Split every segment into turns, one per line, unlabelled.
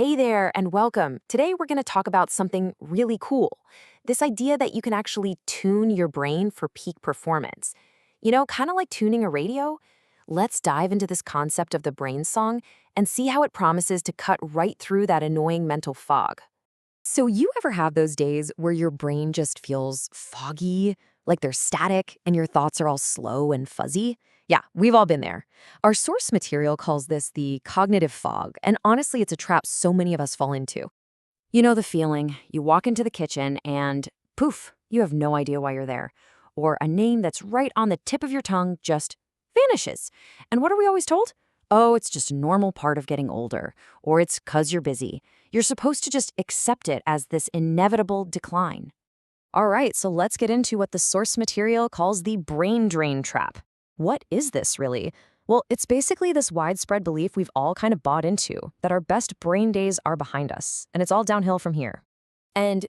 Hey there, and welcome. Today we're going to talk about something really cool. This idea that you can actually tune your brain for peak performance. Kind of like tuning a radio. Let's dive into this concept of the brain song and see how it promises to cut right through that annoying mental fog. So, you ever have those days where your brain just feels foggy, like they're static, and your thoughts are all slow and fuzzy? Yeah, we've all been there. Our source material calls this the cognitive fog, and honestly, it's a trap so many of us fall into. You know the feeling. You walk into the kitchen and poof, you have no idea why you're there. Or a name that's right on the tip of your tongue just vanishes. And what are we always told? Oh, it's just a normal part of getting older, or it's 'cause you're busy. You're supposed to just accept it as this inevitable decline. All right, so let's get into what the source material calls the brain drain trap. What is this really? Well, it's basically this widespread belief we've all kind of bought into that our best brain days are behind us, and it's all downhill from here. And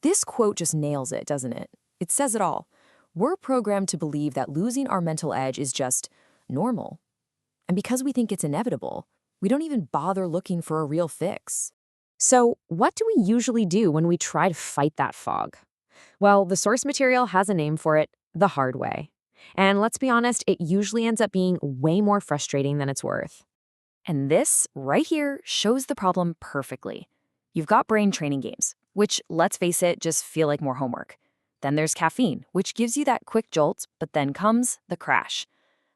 this quote just nails it, doesn't it? It says it all. We're programmed to believe that losing our mental edge is just normal. And because we think it's inevitable, we don't even bother looking for a real fix. So, what do we usually do when we try to fight that fog? Well, the source material has a name for it: the hard way. And let's be honest, it usually ends up being way more frustrating than it's worth. And this, right here, shows the problem perfectly. You've got brain training games, which, let's face it, just feel like more homework. Then there's caffeine, which gives you that quick jolt, but then comes the crash.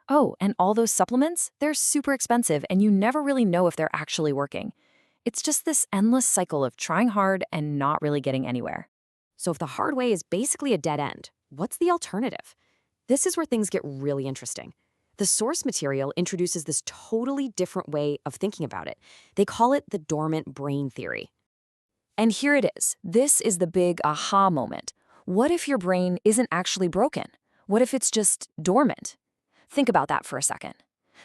Oh, and all those supplements, they're super expensive, and you never really know if they're actually working. It's just this endless cycle of trying hard and not really getting anywhere. So if the hard way is basically a dead end, what's the alternative? This is where things get really interesting. The source material introduces this totally different way of thinking about it. They call it the dormant brain theory. And here it is. This is the big aha moment. What if your brain isn't actually broken? What if it's just dormant? Think about that for a second.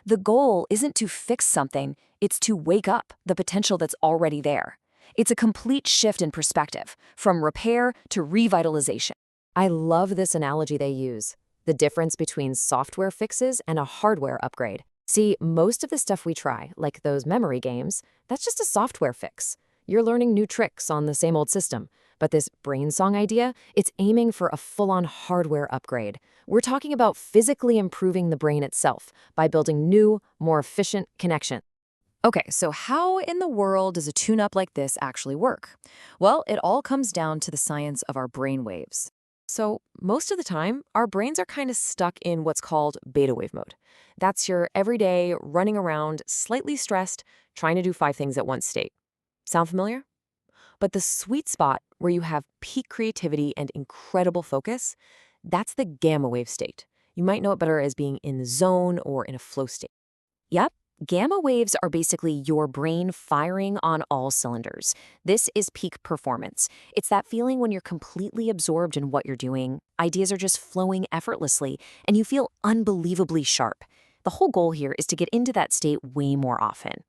The goal isn't to fix something, it's to wake up the potential that's already there. It's a complete shift in perspective, from repair to revitalization. I love this analogy they use: the difference between software fixes and a hardware upgrade. See, most of the stuff we try, like those memory games, that's just a software fix. You're learning new tricks on the same old system. But this brain song idea, it's aiming for a full-on hardware upgrade. We're talking about physically improving the brain itself by building new, more efficient connections. Okay, so how in the world does a tune-up like this actually work? Well, it all comes down to the science of our brain waves. So most of the time, our brains are kind of stuck in what's called beta wave mode. That's your everyday, running around, slightly stressed, trying to do five things at once state. Sound familiar? But the sweet spot where you have peak creativity and incredible focus, that's the gamma wave state. You might know it better as being in the zone or in a flow state. Yep. Gamma waves are basically your brain firing on all cylinders. This is peak performance. It's that feeling when you're completely absorbed in what you're doing, ideas are just flowing effortlessly, and you feel unbelievably sharp. The whole goal here is to get into that state way more often.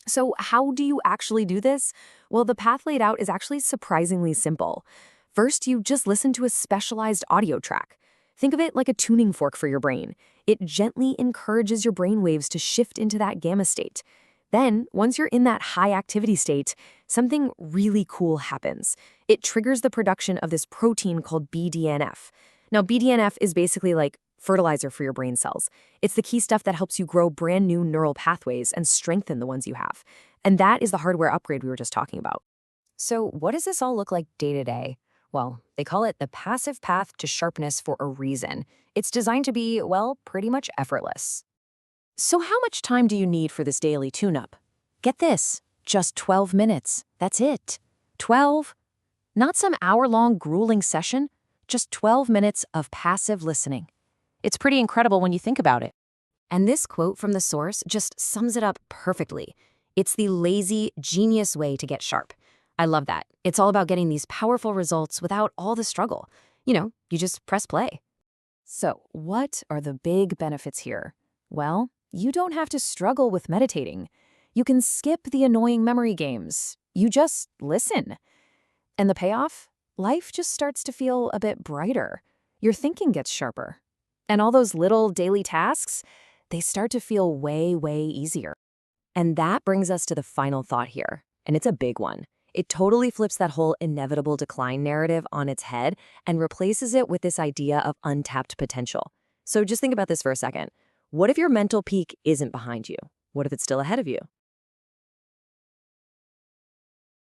So how do you actually do this? Well, the path laid out is actually surprisingly simple. First, you just listen to a specialized audio track. Think of it like a tuning fork for your brain. It gently encourages your brain waves to shift into that gamma state. Then, once you're in that high activity state, something really cool happens. It triggers the production of this protein called BDNF. Now, BDNF is basically like fertilizer for your brain cells. It's the key stuff that helps you grow brand new neural pathways and strengthen the ones you have. And that is the hardware upgrade we were just talking about. So what does this all look like day to day? Well, they call it the passive path to sharpness for a reason. It's designed to be, well, pretty much effortless. So how much time do you need for this daily tune-up? Get this, just 12 minutes. That's it. 12? Not some hour-long grueling session, just 12 minutes of passive listening. It's pretty incredible when you think about it. And this quote from the source just sums it up perfectly. It's the lazy, genius way to get sharp. I love that. It's all about getting these powerful results without all the struggle. You just press play. So, what are the big benefits here? Well, you don't have to struggle with meditating. You can skip the annoying memory games. You just listen. And the payoff? Life just starts to feel a bit brighter. Your thinking gets sharper. And all those little daily tasks, they start to feel way, way easier. And that brings us to the final thought here. And it's a big one. It totally flips that whole inevitable decline narrative on its head and replaces it with this idea of untapped potential. So just think about this for a second. What if your mental peak isn't behind you? What if it's still ahead of you?